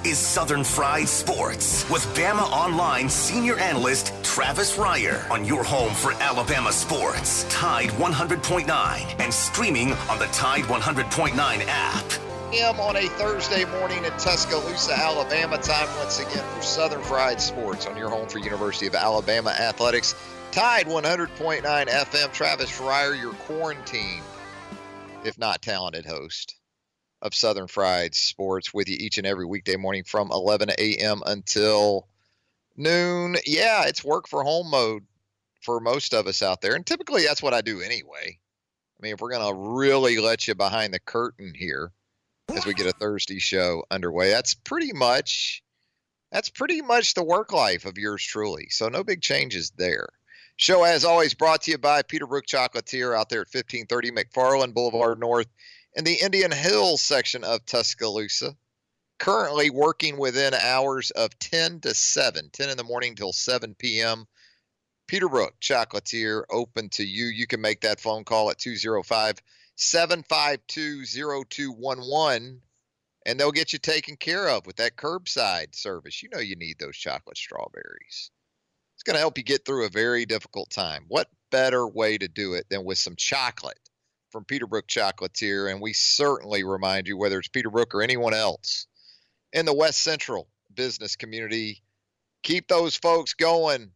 is Southern Fried Sports with Bama Online senior analyst Travis Reier on your home for Alabama sports. Tide 100.9 and streaming on the Tide 100.9 app. On a Thursday morning in Tuscaloosa, Alabama. Time once again for Southern Fried Sports on your home for University of Alabama athletics. Tide 100.9 FM. Travis Reier, your quarantine, if not talented host of Southern Fried Sports, with you each and every weekday morning from 11 a.m. until noon. Yeah, it's work for home mode for most of us out there, and typically that's what I do anyway. I mean, if we're going to really let you behind the curtain here as we get a Thursday show underway, that's pretty much the work life of yours truly. So no big changes there. Show, as always, brought to you by Peterbrook Chocolatier out there at 1530 McFarland Boulevard North in the Indian Hills section of Tuscaloosa. Currently working within hours of 10 to 7, 10 in the morning till 7 p.m. Peterbrook Chocolatier open to you. You can make that phone call at 205-752-0211, and they'll get you taken care of with that curbside service. You know you need those chocolate strawberries. It's going to help you get through a very difficult time. What better way to do it than with some chocolate from Peterbrook Chocolatier? And we certainly remind you, whether it's Peterbrook or anyone else in the West Central business community, keep those folks going.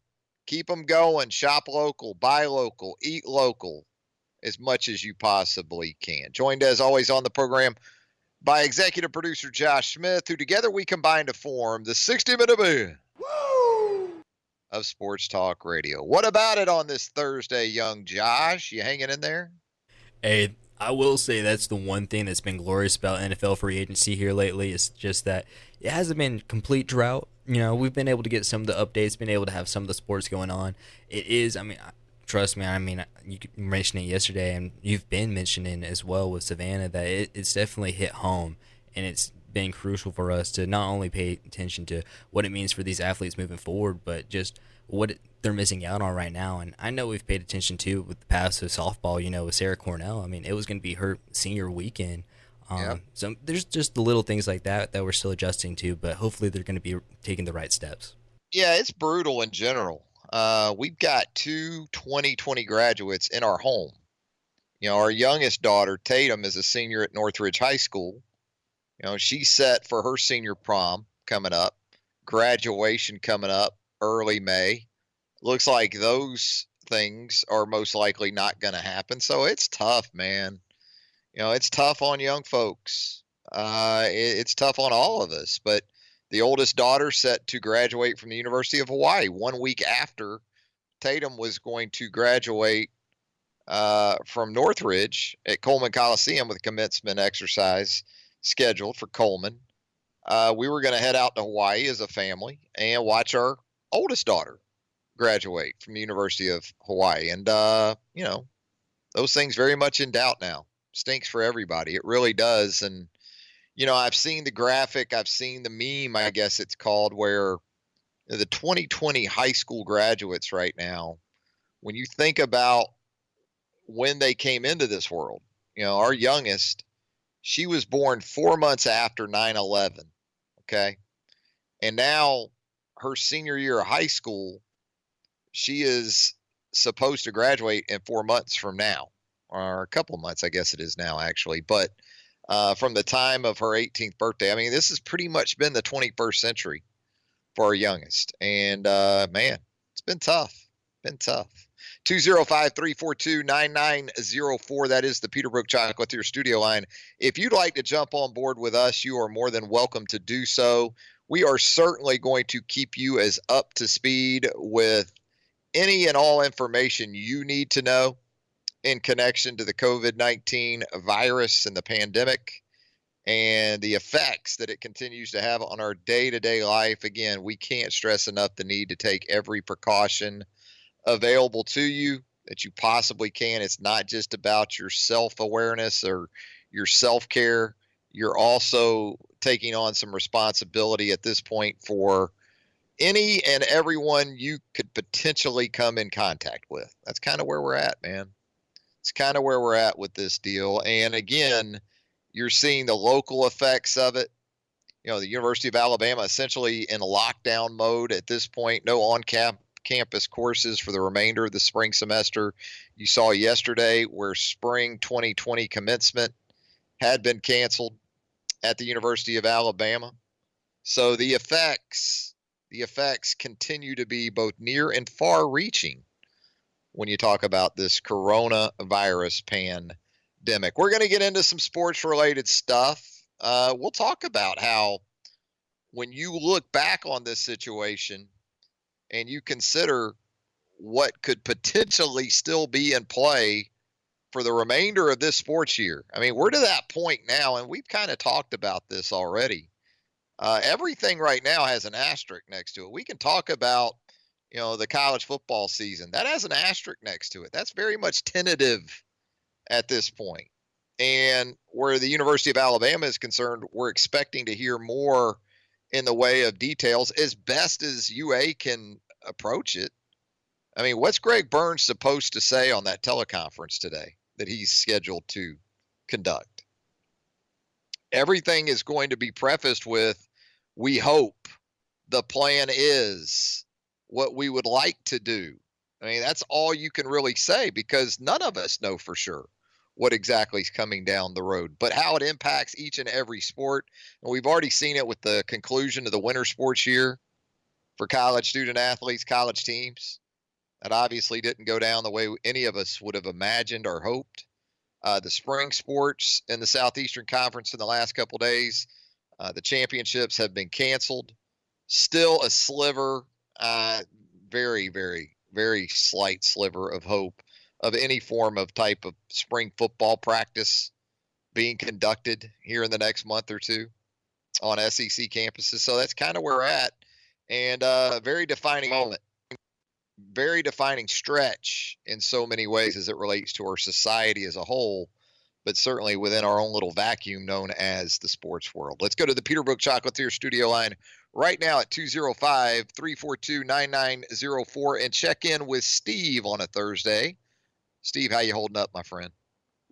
Keep them going. Shop local, buy local, eat local as much as you possibly can. Joined, as always, on the program by executive producer Josh Smith, who together we combine to form the 60-minute man of Sports Talk Radio. What about it on this Thursday, young Josh? You hanging in there? Hey, I will say that's the one thing that's been glorious about NFL free agency here lately, is just that it hasn't been complete drought. You know, we've been able to get some of the updates, been able to have some of the sports going on. It is, I mean, trust me, I mean, you mentioned it yesterday, and you've been mentioning as well with Savannah, that it's definitely hit home, and it's been crucial for us to not only pay attention to what it means for these athletes moving forward, but just what they're missing out on right now. And I know we've paid attention to with the past of softball, you know, with Sarah Cornell. I mean, it was going to be her senior weekend. So there's just the little things like that we're still adjusting to, but hopefully they're going to be taking the right steps. Yeah, it's brutal in general. We've got two 2020 graduates in our home. You know, our youngest daughter, Tatum, is a senior at Northridge High School. You know, she's set for her senior prom coming up, graduation coming up early May. Looks like those things are most likely not going to happen. So it's tough, man. You know, it's tough on young folks. It's tough on all of us. But the oldest daughter set to graduate from the University of Hawaii 1 week after Tatum was going to graduate from Northridge at Coleman Coliseum with a commencement exercise scheduled for Coleman. We were going to head out to Hawaii as a family and watch our oldest daughter graduate from the University of Hawaii. And, you know, those things very much in doubt now. Stinks for everybody. It really does. And, you know, I've seen the graphic, I've seen the meme, I guess it's called, where the 2020 high school graduates right now, when you think about when they came into this world, you know, our youngest, she was born 4 months after 9/11. Okay. And now her senior year of high school, she is supposed to graduate in 4 months from now. Or a couple of months, I guess it is now, actually. But from the time of her 18th birthday, I mean, this has pretty much been the 21st century for our youngest. And, man, it's been tough. 205-342-9904. That is the Peterbrook Chocolatier studio line. If you'd like to jump on board with us, you are more than welcome to do so. We are certainly going to keep you as up to speed with any and all information you need to know in connection to the COVID-19 virus and the pandemic and the effects that it continues to have on our day-to-day life. Again, we can't stress enough the need to take every precaution available to you that you possibly can. It's not just about your self-awareness or your self-care. You're also taking on some responsibility at this point for any and everyone you could potentially come in contact with. That's kind of where we're at, man. It's kind of where we're at with this deal. And again, you're seeing the local effects of it. The University of Alabama essentially in lockdown mode at this point, no on-campus courses for the remainder of the spring semester. You saw yesterday where spring 2020 commencement had been canceled at the University of Alabama. So the effects continue to be both near and far reaching when you talk about this coronavirus pandemic. We're going to get into some sports related stuff. We'll talk about how when you look back on this situation and you consider what could potentially still be in play for the remainder of this sports year. I mean, we're to that point now, and we've kind of talked about this already. Everything right now has an asterisk next to it. We can talk about, the college football season. That has an asterisk next to it. That's very much tentative at this point. And where the University of Alabama is concerned, we're expecting to hear more in the way of details as best as UA can approach it. I mean, what's Greg Burns supposed to say on that teleconference today that he's scheduled to conduct? Everything is going to be prefaced with, we hope, the plan is, what we would like to do. I mean, that's all you can really say because none of us know for sure what exactly is coming down the road, but how it impacts each and every sport. And we've already seen it with the conclusion of the winter sports year for college student athletes, college teams. That obviously didn't go down the way any of us would have imagined or hoped. The spring sports in the Southeastern Conference in the last couple of days, the championships have been canceled. Still a sliver, very, very, very slight sliver of hope of any form of type of spring football practice being conducted here in the next month or two on SEC campuses. So that's kind of where we're at. And a very defining moment, very defining stretch in so many ways as it relates to our society as a whole, but certainly within our own little vacuum known as the sports world. Let's go to the Peterbrook Chocolatier studio line right now at 205-342-9904 and check in with Steve on a Thursday. Steve, how you holding up, my friend?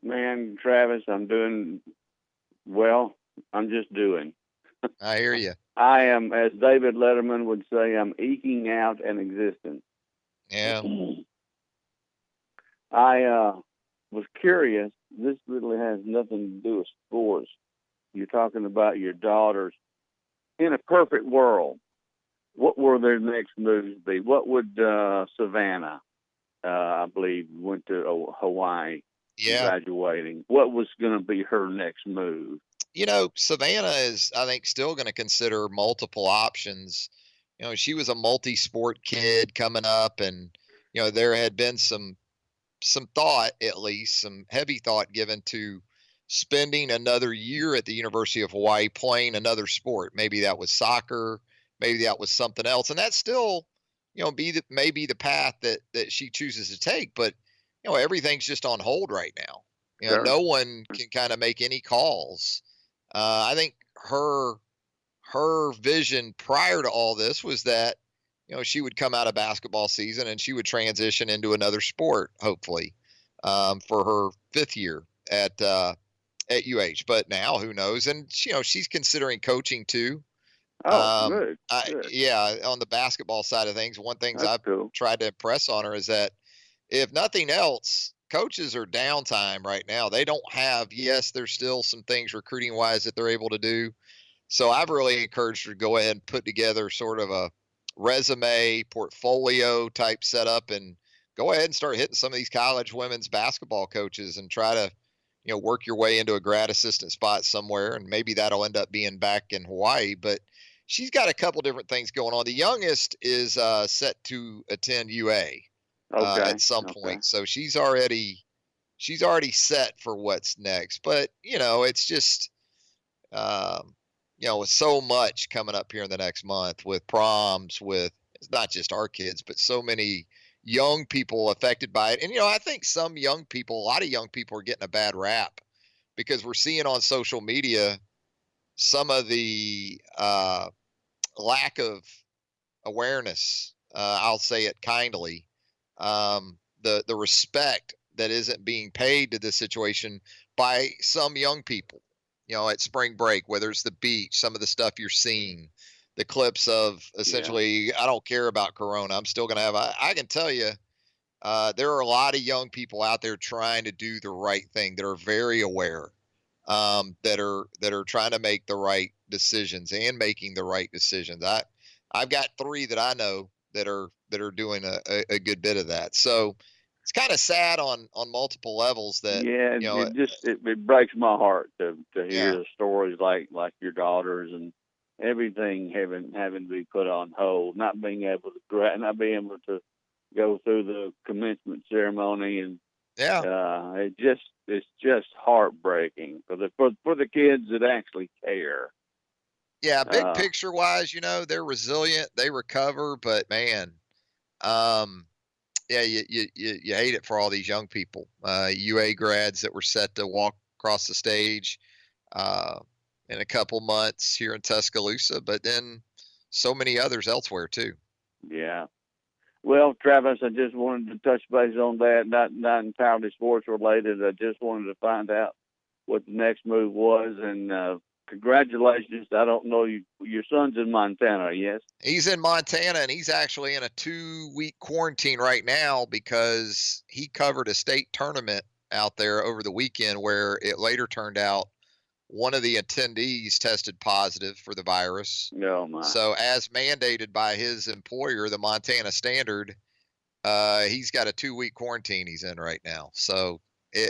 Man, Travis, I'm doing well. I'm just doing. I hear you. I am, as David Letterman would say, I'm eking out an existence. Yeah. I was curious. This really has nothing to do with sports. You're talking about your daughters. In a perfect world, what were their next moves be? What would Savannah, I believe, went to Hawaii, graduating. What was going to be her next move? Savannah is, I think, still going to consider multiple options. She was a multi-sport kid coming up, and there had been some thought, at least some heavy thought given to spending another year at the University of Hawaii playing another sport. Maybe that was soccer, maybe that was something else, and that's still maybe the path that she chooses to take. But everything's just on hold right now. Sure. No one can kind of make any calls. I think her vision prior to all this was that she would come out of basketball season and she would transition into another sport, hopefully, for her fifth year at UH. But now, who knows? And she's considering coaching too. Oh, good. Yeah, on the basketball side of things, one thing I've tried to impress on her is that if nothing else, coaches are downtime right now. They don't have, yes, there's still some things recruiting wise that they're able to do. So I've really encouraged her to go ahead and put together sort of a resume portfolio type setup and go ahead and start hitting some of these college women's basketball coaches and try to, work your way into a grad assistant spot somewhere. And maybe that'll end up being back in Hawaii, but she's got a couple different things going on. The youngest is set to attend UA at some point. So she's already set for what's next, but it's just, with so much coming up here in the next month with proms, with it's not just our kids, but so many young people affected by it. And, I think a lot of young people are getting a bad rap because we're seeing on social media some of the lack of awareness, I'll say it kindly, the respect that isn't being paid to this situation by some young people. at spring break, whether it's the beach, some of the stuff you're seeing, the clips of essentially, I don't care about Corona. I'm still going to have, I can tell you, there are a lot of young people out there trying to do the right thing that are very aware, that are trying to make the right decisions and making the right decisions. I've got 3 that I know that are doing a good bit of that. So it's kind of sad on multiple levels that, it breaks my heart to hear Yeah. the stories like your daughters and everything having to be put on hold, not being able to go through the commencement ceremony, and it's just heartbreaking for the kids that actually care. Yeah, big picture wise, they're resilient, they recover, but man, yeah, you hate it for all these young people, UA grads that were set to walk across the stage in a couple months here in Tuscaloosa, but then so many others elsewhere too. Yeah. Well, Travis, I just wanted to touch base on that, not entirely sports related. I just wanted to find out what the next move was, and congratulations. I don't know, your son's in Montana, yes? He's in Montana, and he's actually in a 2-week quarantine right now because he covered a state tournament out there over the weekend where it later turned out one of the attendees tested positive for the virus. Oh, my. So as mandated by his employer, the Montana Standard, he's got a 2-week quarantine he's in right now. So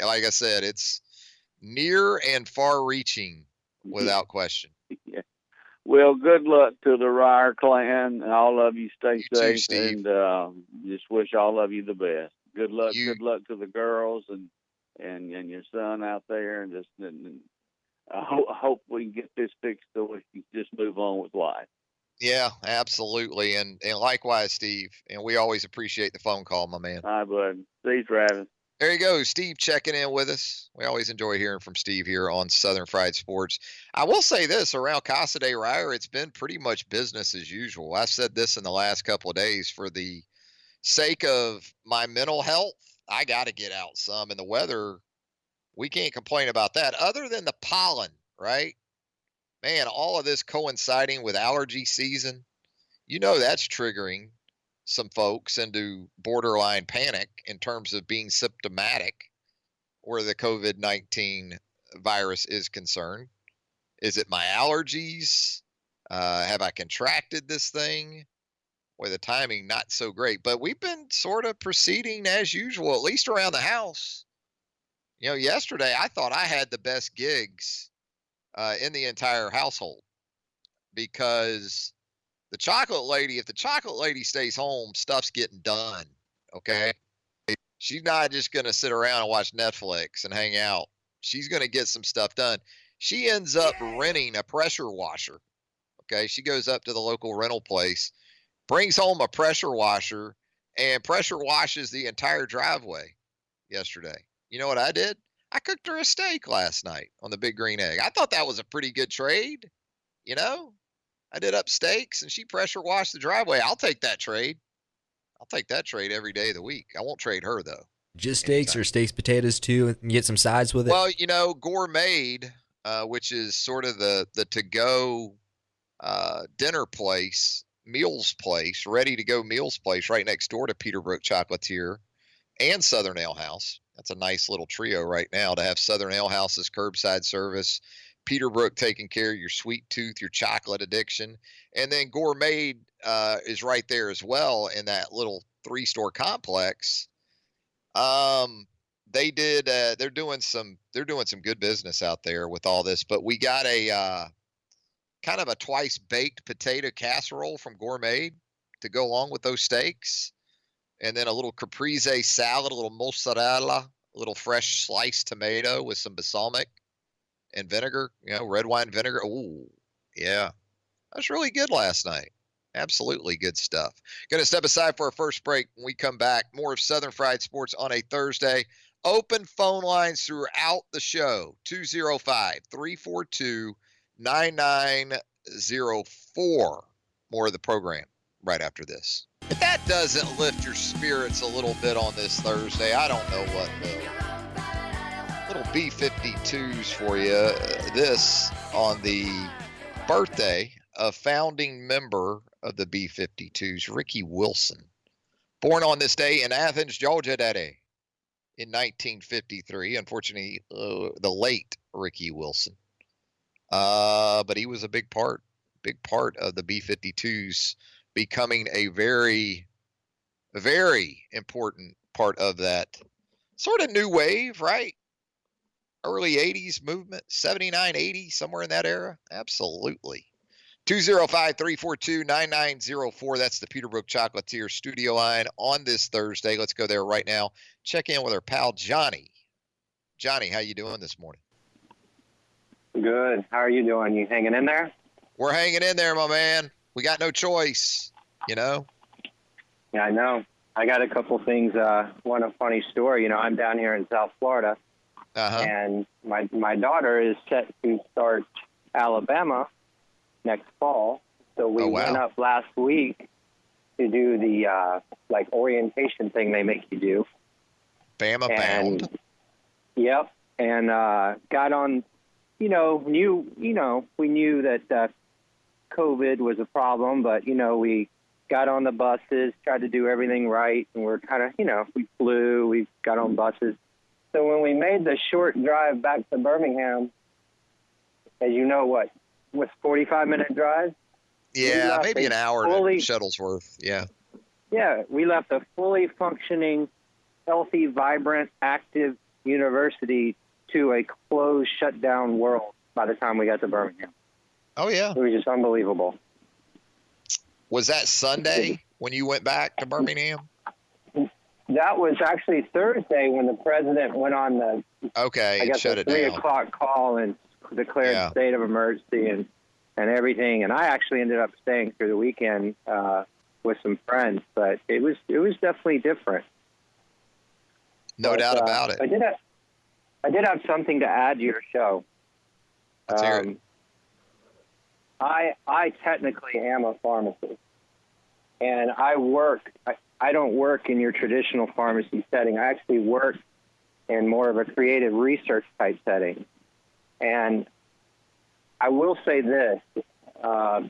like I said, it's near and far reaching without question. Yeah. Well, good luck to the Ryer clan. All of you stay You safe, too, Steve. and just wish all of you the best. Good luck. Good luck to the girls and your son out there, and I hope we can get this fixed so we can just move on with life. Yeah, absolutely. And likewise, Steve. And we always appreciate the phone call, my man. All right, bud. See you, Travis. There you go, Steve checking in with us. We always enjoy hearing from Steve here on Southern Fried Sports. I will say this, around Casa de Ryer, it's been pretty much business as usual. I've said this in the last couple of days. For the sake of my mental health, I got to get out some. And the weather, we can't complain about that, other than the pollen, right? Man, all of this coinciding with allergy season, that's triggering some folks into borderline panic in terms of being symptomatic where the COVID-19 virus is concerned. Is it my allergies? Have I contracted this thing? Boy, the timing not so great, but we've been sort of proceeding as usual, at least around the house. Yesterday I thought I had the best gigs in the entire household, because if the chocolate lady stays home, stuff's getting done. Okay. She's not just going to sit around and watch Netflix and hang out. She's going to get some stuff done. She ends up renting a pressure washer. Okay. She goes up to the local rental place, brings home a pressure washer, and pressure washes the entire driveway yesterday. You know what I did? I cooked her a steak last night on the Big Green Egg. I thought that was a pretty good trade. I did up steaks and she pressure washed the driveway. I'll take that trade. I'll take that trade every day of the week. I won't trade her, though. Just steaks or steaks, potatoes too, and get some sides with it? Well, Gourmet, which is sort of the to-go dinner place, meals place, ready-to-go meals place right next door to Peterbrook Chocolatier and Southern Ale House. That's a nice little trio right now to have Southern Ale House's curbside service, Peterbrook taking care of your sweet tooth, your chocolate addiction, and then Gourmet is right there as well in that little 3-store complex. They're doing some good business out there with all this, but we got a kind of a twice baked potato casserole from Gourmet to go along with those steaks. And then a little caprese salad, a little mozzarella, a little fresh sliced tomato with some balsamic and vinegar, red wine vinegar. Ooh, yeah. That was really good last night. Absolutely good stuff. Going to step aside for our first break. When we come back, more of Southern Fried Sports on a Thursday. Open phone lines throughout the show, 205-342-9904. More of the program right after this. If that doesn't lift your spirits a little bit on this Thursday, I don't know what will. Little B-52s for you. This on the birthday of founding member of the B-52s, Ricky Wilson. Born on this day in Athens, Georgia, Daddy, in 1953. Unfortunately, the late Ricky Wilson. But he was a big part of the B-52s becoming a very, very important part of that sort of new wave, right? Early 80s movement, 79, 80, somewhere in that era. Absolutely. 205-342-9904. That's the Peterbrook Chocolatier studio line on this Thursday. Let's go there right now. Check in with our pal Johnny. Johnny, how you doing this morning? Good. How are you doing? You hanging in there? We're hanging in there, my man. We got no choice, you know? Yeah, I know. I got a couple things. One, a funny story. You know, I'm down here in South Florida, and my daughter is set to start Alabama next fall. So we went up last week to do the orientation thing they make you do. Bama bound. Yep. And got on. We knew that COVID was a problem, but we got on the buses, tried to do everything right, and we're kind of, we flew, we got on buses. So when we made the short drive back to Birmingham, as you know, was 45-minute drive? Yeah, maybe an hour to Shuttlesworth, yeah. Yeah, we left a fully functioning, healthy, vibrant, active university to a closed, shut-down world by the time we got to Birmingham. Oh, yeah. It was just unbelievable. Was that Sunday when you went back to Birmingham? That was actually Thursday when the president went on the shut it 3 down. o'clock call and declared state of emergency and everything. And I actually ended up staying through the weekend with some friends, but it was definitely different. No doubt about it. I did have something to add to your show. Let's hear it. I technically am a pharmacist, and I don't work in your traditional pharmacy setting. I actually work in more of a creative research type setting. And I will say this, the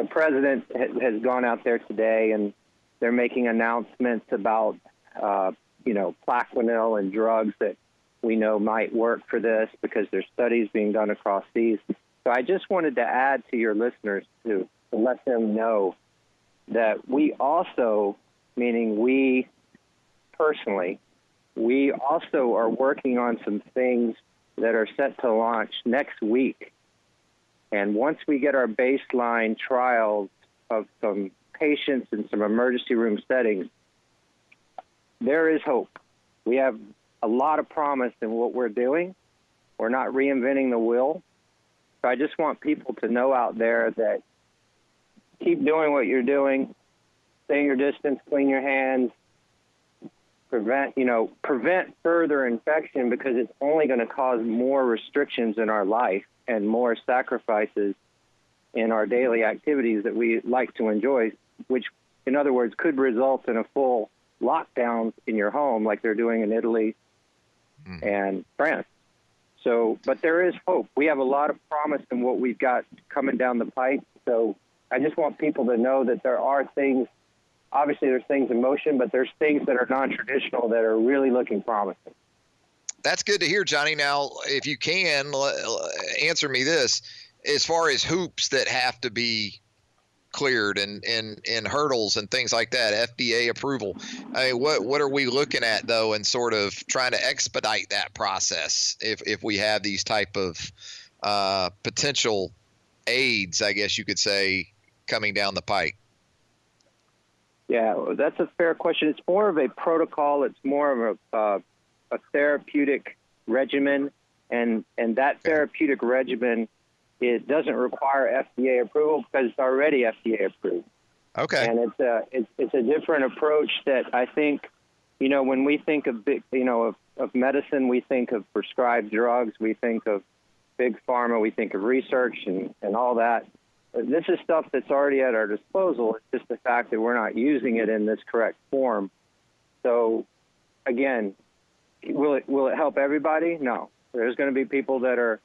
president has gone out there today, and they're making announcements about, Plaquenil and drugs that we know might work for this because there's studies being done across these. So I just wanted to add to your listeners to let them know that we also, meaning we personally, we also are working on some things that are set to launch next week. And once we get our baseline trials of some patients in some emergency room settings, there is hope. We have a lot of promise in what we're doing. We're not reinventing the wheel. So I just want people to know out there that keep doing what you're doing, stay your distance, clean your hands, prevent further infection, because it's only going to cause more restrictions in our life and more sacrifices in our daily activities that we like to enjoy, which, in other words, could result in a full lockdown in your home like they're doing in Italy and France. So, but there is hope. We have a lot of promise in what we've got coming down the pipe. So I just want people to know that there are things, obviously there's things in motion, but there's things that are non-traditional that are really looking promising. That's good to hear, Johnny. Now, if you can, answer me this. As far as hoops that have to be cleared and hurdles and things like that, FDA approval, I mean, what are we looking at, though, and sort of trying to expedite that process if we have these type of potential aids, I guess you could say, coming down the pike? Yeah, that's a fair question. It's more of a protocol. It's more of a therapeutic regimen, and that therapeutic regimen, it doesn't require FDA approval because it's already FDA approved. Okay. And it's a different approach that I think, when we think of of medicine, we think of prescribed drugs, we think of big pharma, we think of research and all that. This is stuff that's already at our disposal. It's just the fact that we're not using it in this correct form. So, again, Will it help everybody? No. There's going to be people that are,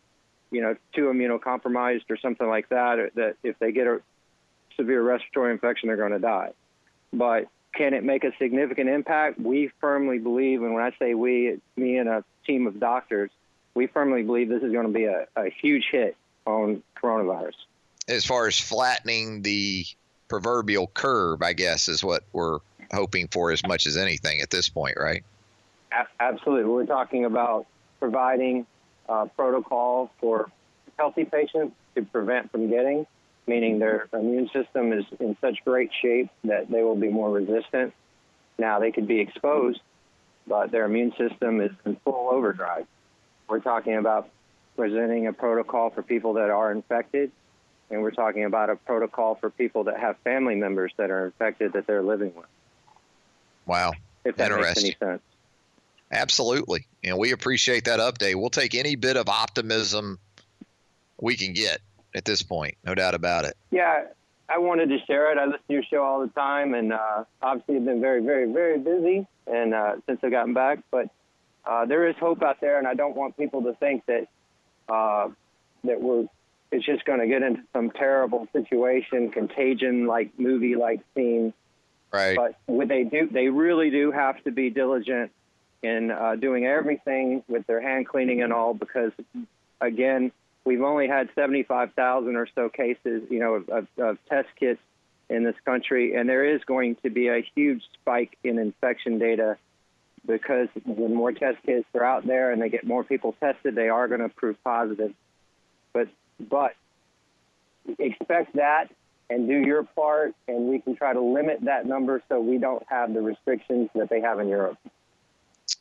too immunocompromised or something like that, or that if they get a severe respiratory infection, they're going to die. But can it make a significant impact? We firmly believe, and when I say we, it's me and a team of doctors, we firmly believe this is going to be a huge hit on coronavirus. As far as flattening the proverbial curve, I guess, is what we're hoping for as much as anything at this point, right? Absolutely. We're talking about providing protocol for healthy patients to prevent from getting, meaning their immune system is in such great shape that they will be more resistant. Now, they could be exposed, but their immune system is in full overdrive. We're talking about presenting a protocol for people that are infected, and we're talking about a protocol for people that have family members that are infected that they're living with. Wow. If that makes any sense. Absolutely. And we appreciate that update. We'll take any bit of optimism we can get at this point. No doubt about it. Yeah, I wanted to share it. I listen to your show all the time, and obviously I've been very, very, very busy and since I've gotten back. But there is hope out there, and I don't want people to think that it's just going to get into some terrible situation, contagion-like movie-like scene. Right. But what they really do have to be diligent in doing everything with their hand cleaning and all, because, again, we've only had 75,000 or so cases, of test kits in this country, and there is going to be a huge spike in infection data because when more test kits are out there and they get more people tested, they are going to prove positive. But expect that and do your part, and we can try to limit that number so we don't have the restrictions that they have in Europe.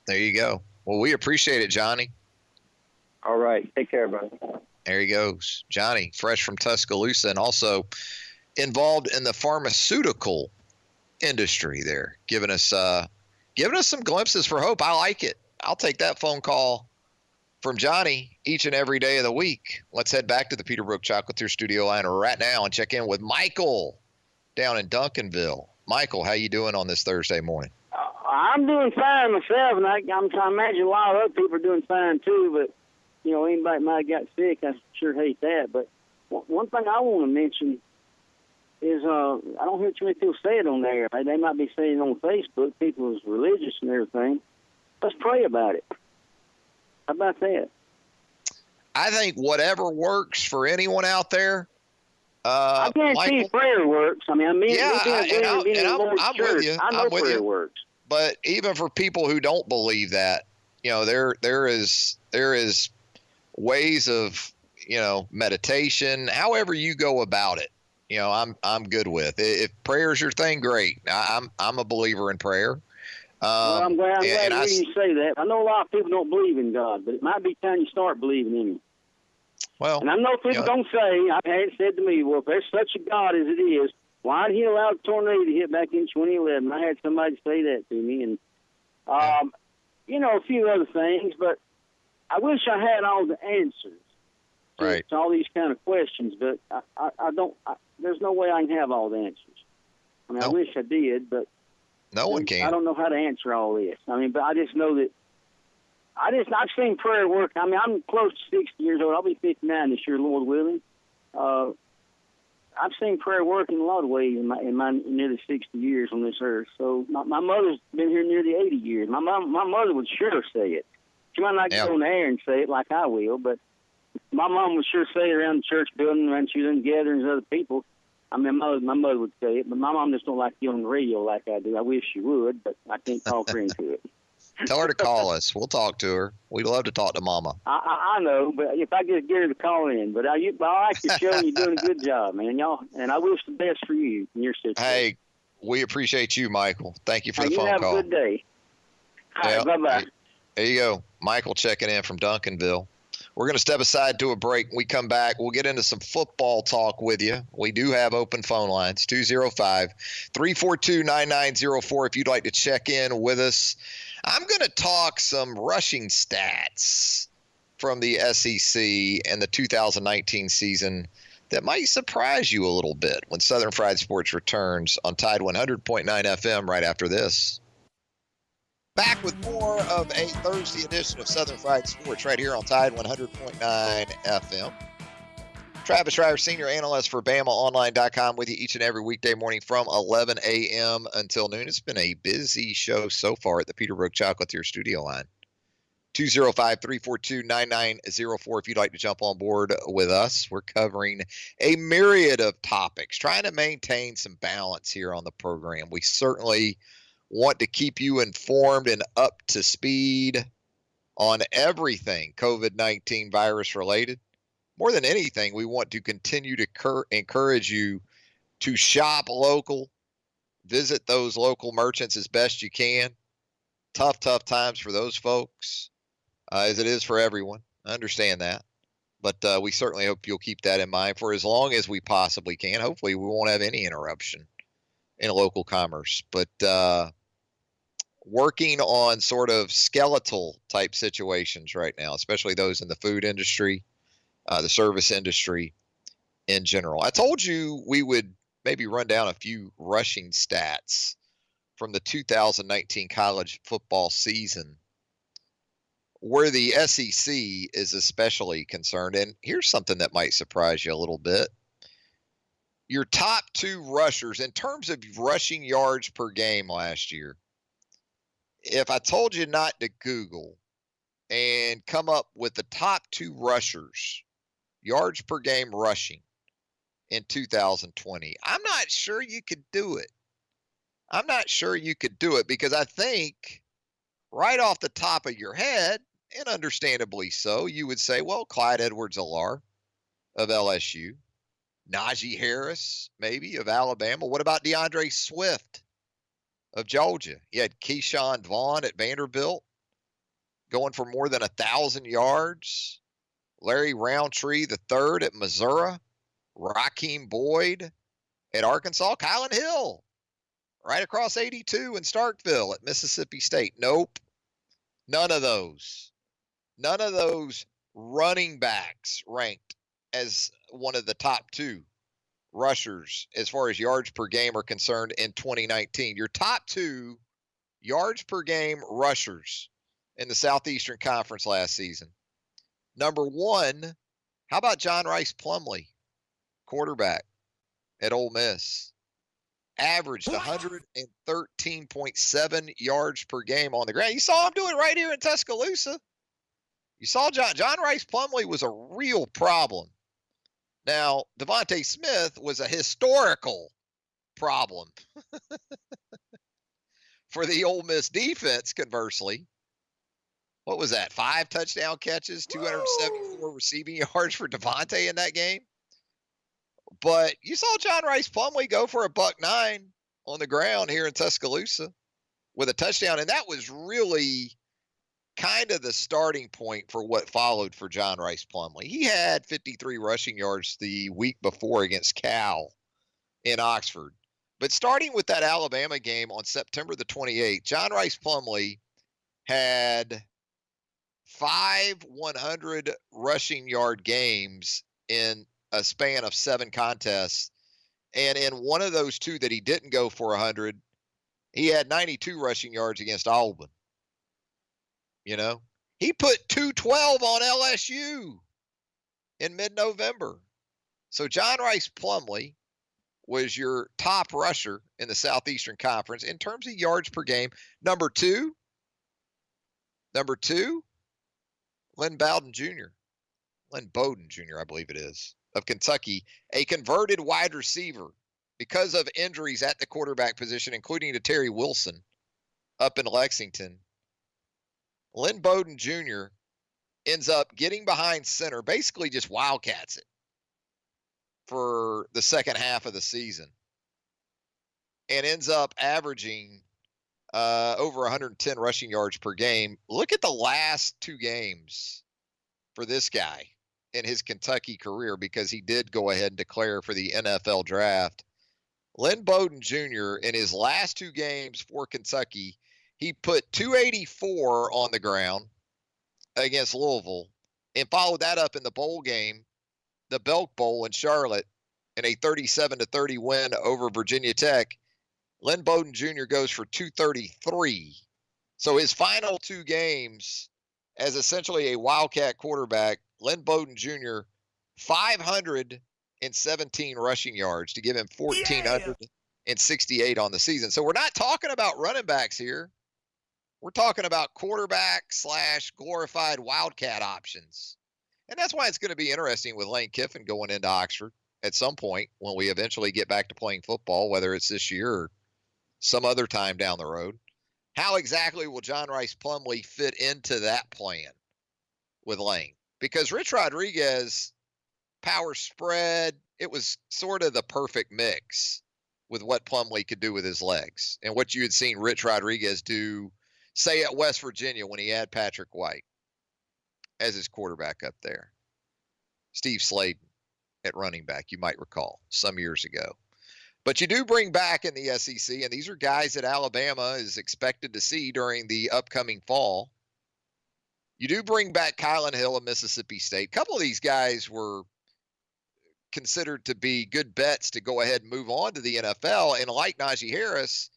There you go. Well, we appreciate it, Johnny. All right. Take care, buddy. There he goes. Johnny, fresh from Tuscaloosa, and also involved in the pharmaceutical industry there, giving us some glimpses for hope. I like it. I'll take that phone call from Johnny each and every day of the week. Let's head back to the Peterbrook Chocolatier studio line right now and check in with Michael down in Duncanville. Michael, how you doing on this Thursday morning? I'm doing fine myself, and I'm trying to imagine a lot of other people are doing fine too, but anybody might have got sick, I sure hate that. But one thing I want to mention is I don't hear too many people say it on there. They might be saying it on Facebook. People is religious and everything. Let's pray about it. How about that? I think whatever works for anyone out there. I guarantee Michael, prayer works. I'm with you. I know prayer works. But even for people who don't believe that, there is ways of, meditation, however you go about it, I'm good with. If prayer's your thing, great. I'm a believer in prayer. Well, I'm glad you say that. I know a lot of people don't believe in God, but it might be time you start believing in Him. Well, and I know people don't say, I've had it said to me, well, if there's such a God as it is, why did He allow the tornado to hit back in 2011? I had somebody say that to me, and a few other things, but I wish I had all the answers to all these kind of questions, but I don't. There's no way I can have all the answers. I mean, I wish I did, but no one can. I don't know how to answer all this. I mean, but I just know that I've seen prayer work. I mean, I'm close to 60 years old. I'll be 59 this year, Lord willing. I've seen prayer work in a lot of ways in my nearly 60 years on this earth. So my mother's been here nearly 80 years. My mother would sure say it. She might not get on the air and say it like I will, but my mom would sure say it around the church building when she was in gatherings with other people. I mean, my mother would say it, but my mom just don't like to get on the radio like I do. I wish she would, but I can't talk her into it. Tell her to call us. We'll talk to her. We'd love to talk to Mama. I know, but if I just get her to call in. But I like your show, and you're doing a good job, man. And I wish the best for you and your sister. Hey, we appreciate you, Michael. Thank you for the phone call. You have a good day. All right, bye-bye. There you go. Michael checking in from Duncanville. We're going to step aside to a break. When we come back, we'll get into some football talk with you. We do have open phone lines, 205-342-9904 if you'd like to check in with us. I'm going to talk some rushing stats from the SEC and the 2019 season that might surprise you a little bit when Southern Fried Sports returns on Tide 100.9 FM right after this. Back with more of a Thursday edition of Southern Fried Sports right here on Tide 100.9 FM. Travis Schreier, senior analyst for BamaOnline.com, with you each and every weekday morning from 11 a.m. until noon. It's been a busy show so far at the Peterbrook Chocolatier studio line. 205-342-9904 if you'd like to jump on board with us. We're covering a myriad of topics, trying to maintain some balance here on the program. We certainly want to keep you informed and up to speed on everything COVID-19 virus related. More than anything, we want to continue to encourage you to shop local, visit those local merchants as best you can. Tough times for those folks, as it is for everyone. I understand that. But we certainly hope you'll keep that in mind for as long as we possibly can. Hopefully we won't have any interruption in local commerce. But working on sort of skeletal type situations right now, especially those in the food industry, the service industry in general. I told you we would maybe run down a few rushing stats from the 2019 college football season, where the SEC is especially concerned. And here's something that might surprise you a little bit. Your top two rushers in terms of rushing yards per game last year, if I told you not to Google and come up with the top two rushers, yards per game rushing in 2020, I'm not sure you could do it. I'm not sure you could do it because I think right off the top of your head, and understandably so, you would say, well, Clyde Edwards-Helaire of LSU, Najee Harris maybe of Alabama. What about DeAndre Swift of Georgia? You had Keyshawn Vaughn at Vanderbilt going for more than 1,000 yards. Larry Roundtree III at Missouri. Raheem Boyd at Arkansas. Kylan Hill right across 82 in Starkville at Mississippi State. Nope. None of those. None of those running backs ranked as one of the top two rushers as far as yards per game are concerned in 2019. Your top two yards per game rushers in the Southeastern Conference last season. Number one, how about John Rice Plumlee, quarterback at Ole Miss? Averaged 113.7 yards per game on the ground. You saw him do it right here in Tuscaloosa. You saw John Rice Plumlee was a real problem. Now, Devontae Smith was a historical problem for the Ole Miss defense, conversely. What was that? 5 touchdown catches, 274 receiving yards for Devontae in that game. But you saw John Rice Plumlee go for $109 on the ground here in Tuscaloosa with a touchdown. And that was really kind of the starting point for what followed for John Rice Plumlee. He had 53 rushing yards the week before against Cal in Oxford. But starting with that Alabama game on September the 28th, John Rice Plumlee had 5 100 rushing yard games in a span of 7 contests. And in one of those 2 that he didn't go for 100, he had 92 rushing yards against Auburn. You know, he put 212 on LSU in mid-November. So John Rice Plumlee was your top rusher in the Southeastern Conference in terms of yards per game. Number two, Lynn Bowden Jr., I believe it is, of Kentucky, a converted wide receiver because of injuries at the quarterback position, including to Terry Wilson up in Lexington. Lynn Bowden Jr. ends up getting behind center, basically just wildcats it for the second half of the season, and ends up averaging over 110 rushing yards per game. Look at the last 2 games for this guy in his Kentucky career, because he did go ahead and declare for the NFL draft. Lynn Bowden Jr. in his last 2 games for Kentucky, he put 284 on the ground against Louisville and followed that up in the bowl game, the Belk Bowl in Charlotte, in a 37-30 win over Virginia Tech. Lynn Bowden Jr. goes for 233 So his final 2 games as essentially a Wildcat quarterback, Lynn Bowden Jr., 517 rushing yards to give him 1,468 on the season. So we're not talking about running backs here. We're talking about quarterback / glorified Wildcat options. And that's why it's going to be interesting with Lane Kiffin going into Oxford at some point when we eventually get back to playing football, whether it's this year or some other time down the road. How exactly will John Rice Plumlee fit into that plan with Lane? Because Rich Rodriguez, power spread, it was sort of the perfect mix with what Plumlee could do with his legs and what you had seen Rich Rodriguez do, say, at West Virginia when he had Patrick White as his quarterback up there. Steve Sladen at running back, you might recall, some years ago. But you do bring back in the SEC, and these are guys that Alabama is expected to see during the upcoming fall. You do bring back Kylan Hill of Mississippi State. A couple of these guys were considered to be good bets to go ahead and move on to the NFL, and like Najee Harris,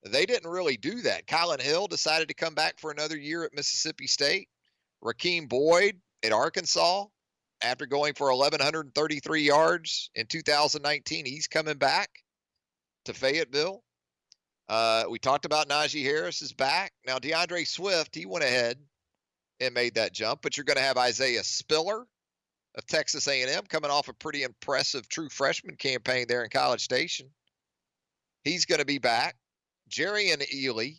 they didn't really do that. Kylan Hill decided to come back for another year at Mississippi State. Rakeem Boyd at Arkansas, after going for 1,133 yards in 2019, he's coming back to Fayetteville. We talked about Najee Harris is back. Now, DeAndre Swift, he went ahead and made that jump, but you're going to have Isaiah Spiller of Texas A&M coming off a pretty impressive true freshman campaign there in College Station. He's going to be back. Jerrion Ealy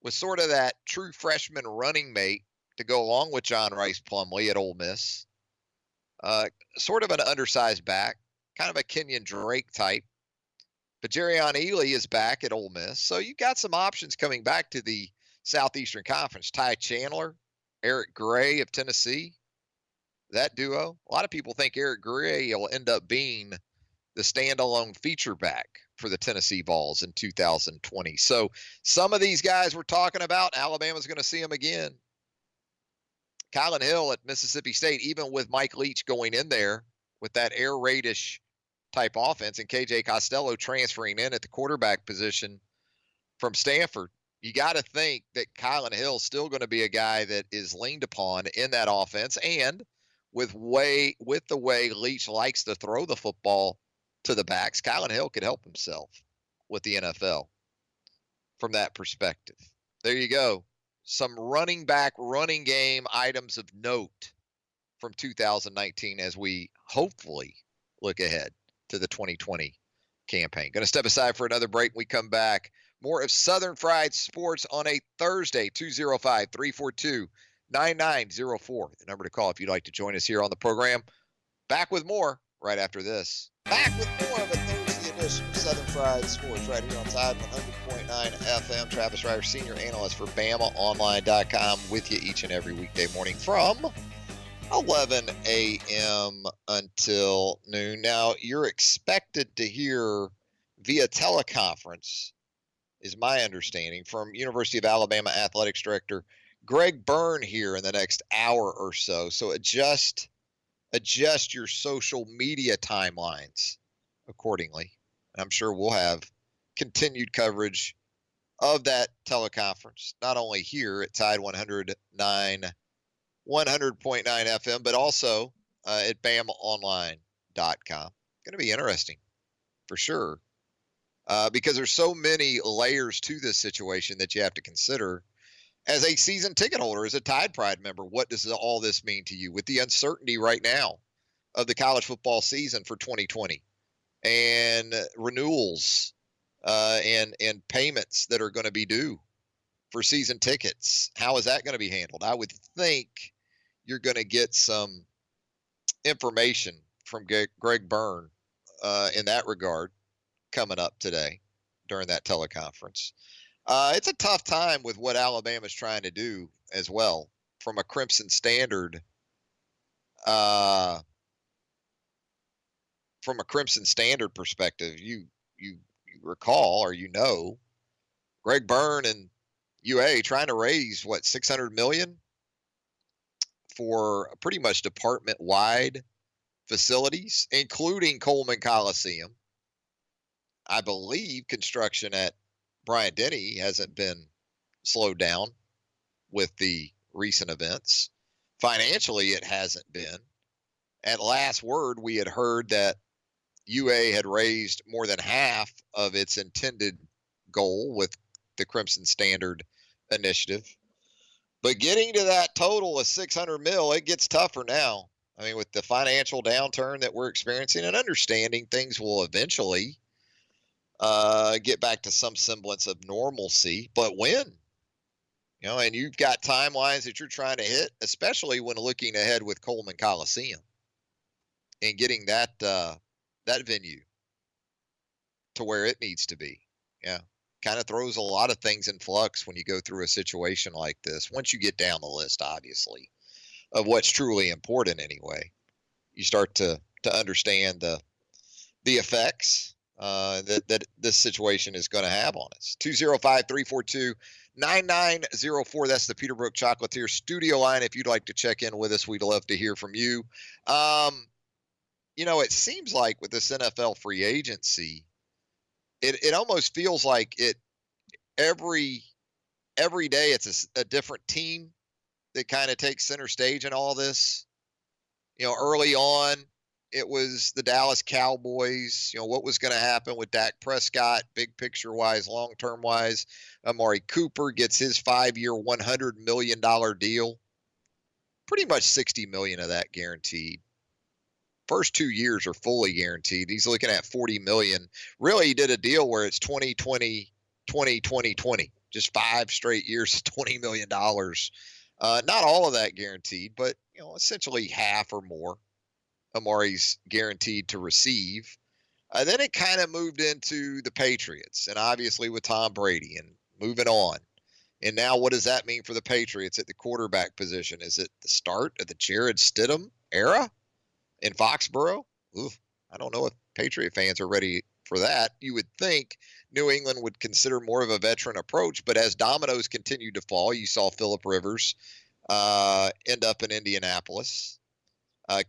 was sort of that true freshman running mate to go along with John Rice Plumlee at Ole Miss. Sort of an undersized back, kind of a Kenyon Drake type. But Jerrion Ealy is back at Ole Miss. So you got some options coming back to the Southeastern Conference. Ty Chandler, Eric Gray of Tennessee, that duo. A lot of people think Eric Gray will end up being the standalone feature back for the Tennessee Vols in 2020. So some of these guys we're talking about, Alabama's going to see them again. Kylan Hill at Mississippi State, even with Mike Leach going in there with that air raidish type offense and KJ Costello transferring in at the quarterback position from Stanford, you got to think that Kylan Hill's still going to be a guy that is leaned upon in that offense. And with the way Leach likes to throw the football to the backs, Kylan Hill could help himself with the NFL from that perspective. There you go. Some running back, running game items of note from 2019 as we hopefully look ahead to the 2020 campaign. Going to step aside for another break. When we come back, more of Southern Fried Sports on a Thursday, 205-342-9904. The number to call if you'd like to join us here on the program. Back with more right after this. Back with more of a Thursday edition of Southern Fried Sports right here on Tide 100.9 FM. Travis Reier, senior analyst for BamaOnline.com, with you each and every weekday morning from 11 a.m. until noon. Now, you're expected to hear via teleconference, is my understanding, from University of Alabama Athletics Director Greg Byrne here in the next hour or so. So adjust your social media timelines accordingly. I'm sure we'll have continued coverage of that teleconference, not only here at Tide 100.9 FM, but also at BamaOnline.com. Going to be interesting for sure, because there's so many layers to this situation that you have to consider. As a season ticket holder, as a Tide Pride member, what does all this mean to you with the uncertainty right now of the college football season for 2020 and renewals and payments that are going to be due for season tickets? How is that going to be handled? I would think you're going to get some information from Greg Byrne in that regard coming up today during that teleconference. It's a tough time with what Alabama's trying to do as well from a Crimson Standard. From a Crimson Standard perspective, you recall, or Greg Byrne and UA trying to raise $600 million for pretty much department-wide facilities, including Coleman Coliseum. I believe construction at Bryant-Denny hasn't been slowed down with the recent events. Financially, it hasn't been. At last word, we had heard that UA had raised more than half of its intended goal with the Crimson Standard initiative. But getting to that total of 600 mil, it gets tougher now. I mean, with the financial downturn that we're experiencing and understanding things will eventually get back to some semblance of normalcy, but when? You know, and you've got timelines that you're trying to hit, especially when looking ahead with Coleman Coliseum and getting that that venue to where it needs to be. Yeah, kind of throws a lot of things in flux when you go through a situation like this. Once you get down the list, obviously, of what's truly important anyway, you start to understand the effects that this situation is going to have on us. 205-342-9904. That's the Peterbrook Chocolatier studio line. If you'd like to check in with us, we'd love to hear from you. You know, it seems like with this NFL free agency, it almost feels like it every day it's a different team that kind of takes center stage in all this. You know, early on, it was the Dallas Cowboys. You know, what was going to happen with Dak Prescott, big picture wise, long term wise. Amari Cooper gets his 5-year, $100 million deal. Pretty much $60 million of that guaranteed. First 2 years are fully guaranteed. He's looking at $40 million. Really, he did a deal where it's 2020, 2020. Just 5 straight years, $20 million. Not all of that guaranteed, but you know, essentially half or more. Amari's guaranteed to receive. Then it kind of moved into the Patriots, and obviously with Tom Brady and moving on. And now what does that mean for the Patriots at the quarterback position? Is it the start of the Jared Stidham era in Foxborough? Oof, I don't know if Patriot fans are ready for that. You would think New England would consider more of a veteran approach, but as dominoes continued to fall, you saw Phillip Rivers end up in Indianapolis.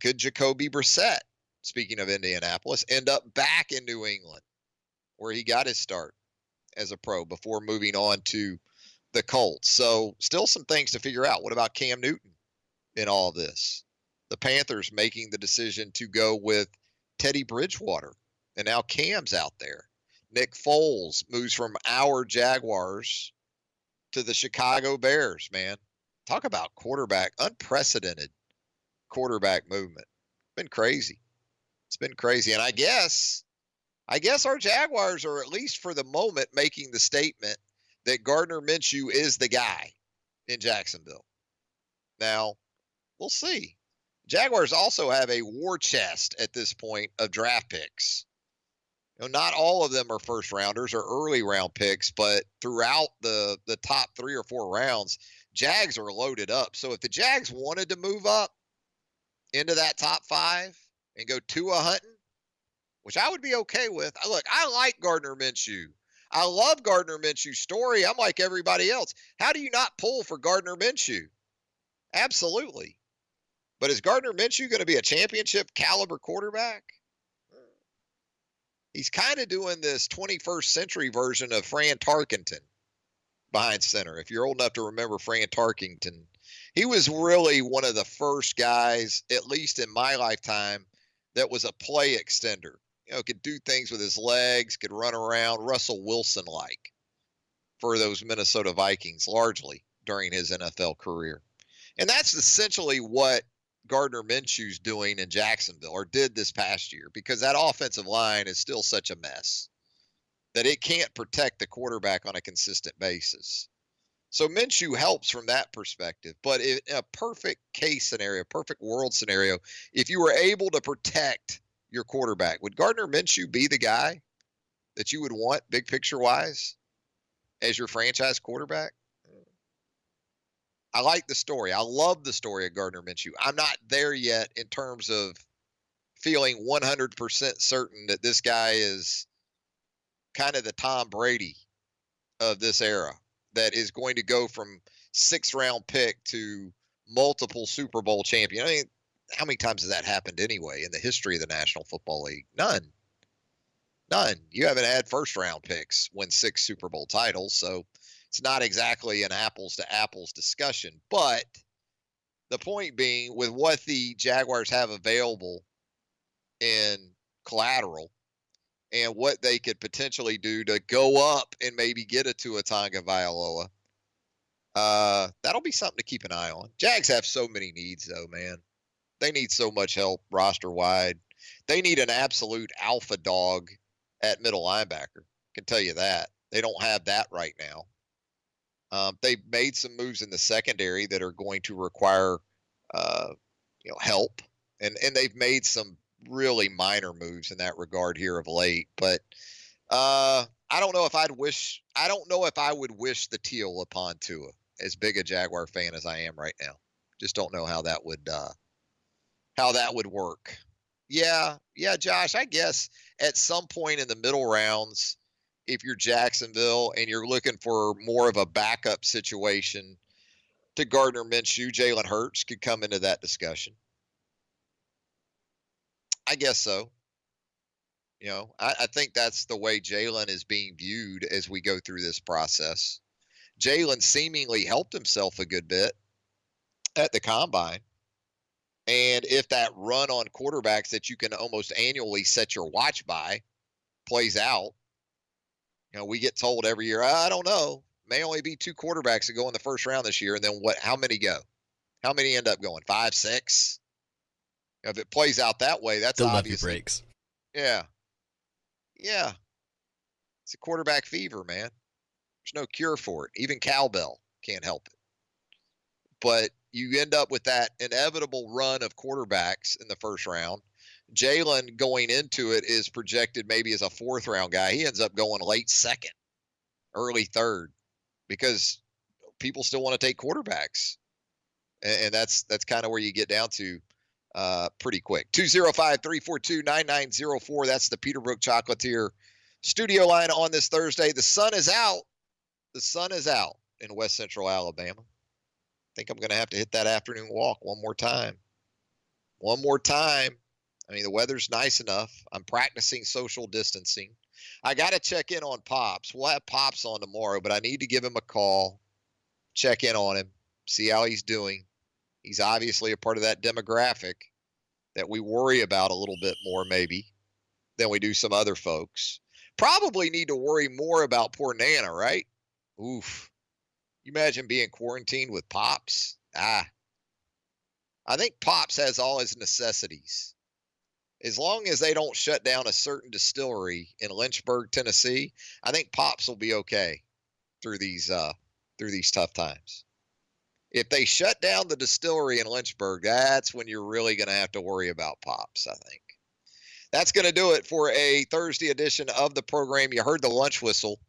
Could Jacoby Brissett, speaking of Indianapolis, end up back in New England where he got his start as a pro before moving on to the Colts? So still some things to figure out. What about Cam Newton in all of this? The Panthers making the decision to go with Teddy Bridgewater, and now Cam's out there. Nick Foles moves from our Jaguars to the Chicago Bears, man. Talk about quarterback, unprecedented quarterback movement. Been crazy. It's been crazy. And I guess our Jaguars are, at least for the moment, making the statement that Gardner Minshew is the guy in Jacksonville. Now, we'll see. Jaguars also have a war chest at this point of draft picks. You know, not all of them are first rounders or early round picks, but throughout the top 3 or 4 rounds, Jags are loaded up. So if the Jags wanted to move up into that top 5 and go Tua hunting, which I would be okay with. Look, I like Gardner Minshew. I love Gardner Minshew's story. I'm like everybody else. How do you not pull for Gardner Minshew? Absolutely. But is Gardner Minshew going to be a championship caliber quarterback? He's kind of doing this 21st century version of Fran Tarkenton behind center. If you're old enough to remember Fran Tarkenton, he was really one of the first guys, at least in my lifetime, that was a play extender. You know, could do things with his legs, could run around, Russell Wilson-like for those Minnesota Vikings, largely during his NFL career. And that's essentially what Gardner Minshew's doing in Jacksonville, or did this past year, because that offensive line is still such a mess that it can't protect the quarterback on a consistent basis. So Minshew helps from that perspective. But in a perfect case scenario, perfect world scenario, if you were able to protect your quarterback, would Gardner Minshew be the guy that you would want, big picture wise, as your franchise quarterback? I like the story. I love the story of Gardner Minshew. I'm not there yet in terms of feeling 100% certain that this guy is kind of the Tom Brady of this era, that is going to go from 6th round pick to multiple Super Bowl champion. I mean, how many times has that happened anyway in the history of the National Football League? None. You haven't had 1st round picks win 6 Super Bowl titles. So it's not exactly an apples to apples discussion. But the point being, with what the Jaguars have available in collateral and what they could potentially do to go up and maybe get a Tua Tagovailoa, that'll be something to keep an eye on. Jags have so many needs, though, man. They need so much help roster-wide. They need an absolute alpha dog at middle linebacker. I can tell you that. They don't have that right now. They've made some moves in the secondary that are going to require, help, and they've made some really minor moves in that regard here of late. But I don't know if I would wish the teal upon Tua, as big a Jaguar fan as I am right now. Just don't know how that would work. Yeah, Josh. I guess at some point in the middle rounds, if you're Jacksonville and you're looking for more of a backup situation to Gardner Minshew, Jalen Hurts could come into that discussion. I guess so. I think that's the way Jalen is being viewed as we go through this process. Jalen seemingly helped himself a good bit at the combine. And if that run on quarterbacks that you can almost annually set your watch by plays out, we get told every year, I don't know, may only be 2 quarterbacks that go in the first round this year. And then how many go? How many end up going? 5, 6? If it plays out that way, that's obviously breaks. Yeah. It's a quarterback fever, man. There's no cure for it. Even cowbell can't help it. But you end up with that inevitable run of quarterbacks in the first round. Jalen going into it is projected maybe as a 4th round guy. He ends up going late 2nd, early 3rd, because people still want to take quarterbacks. And that's kind of where you get down to pretty quick. 205-342-9904. That's the Peterbrook Chocolatier studio line on this Thursday. The sun is out. The sun is out in West Central Alabama. I think I'm going to have to hit that afternoon walk one more time. I mean, the weather's nice enough. I'm practicing social distancing. I got to check in on Pops. We'll have Pops on tomorrow, but I need to give him a call, check in on him, see how he's doing. He's obviously a part of that demographic that we worry about a little bit more maybe than we do some other folks. Probably need to worry more about poor Nana, right? Oof. You imagine being quarantined with Pops? I think Pops has all his necessities. As long as they don't shut down a certain distillery in Lynchburg, Tennessee, I think Pops will be okay through these tough times. If they shut down the distillery in Lynchburg, that's when you're really going to have to worry about Pops, I think. That's going to do it for a Thursday edition of the program. You heard the lunch whistle.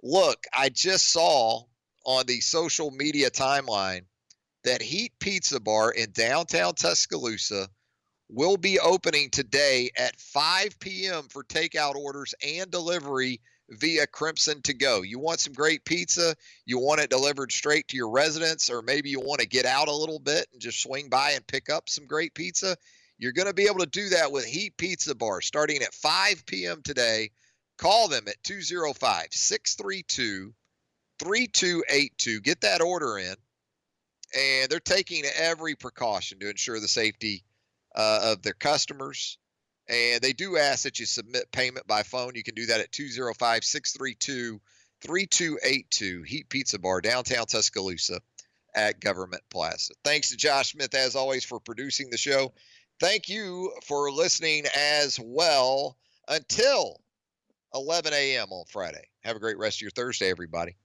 Look, I just saw on the social media timeline that Heat Pizza Bar in downtown Tuscaloosa will be opening today at 5 p.m. for takeout orders and delivery via Crimson To Go. You want some great pizza, you want it delivered straight to your residence, or maybe you want to get out a little bit and just swing by and pick up some great pizza, you're going to be able to do that with Heat Pizza Bar starting at 5 p.m. today. Call them at 205-632-3282. Get that order in. And they're taking every precaution to ensure the safety of their customers. And they do ask that you submit payment by phone. You can do that at 205-632-3282. Heat Pizza Bar, downtown Tuscaloosa at Government Plaza. Thanks to Josh Smith, as always, for producing the show. Thank you for listening as well. Until 11 a.m. on Friday. Have a great rest of your Thursday, everybody.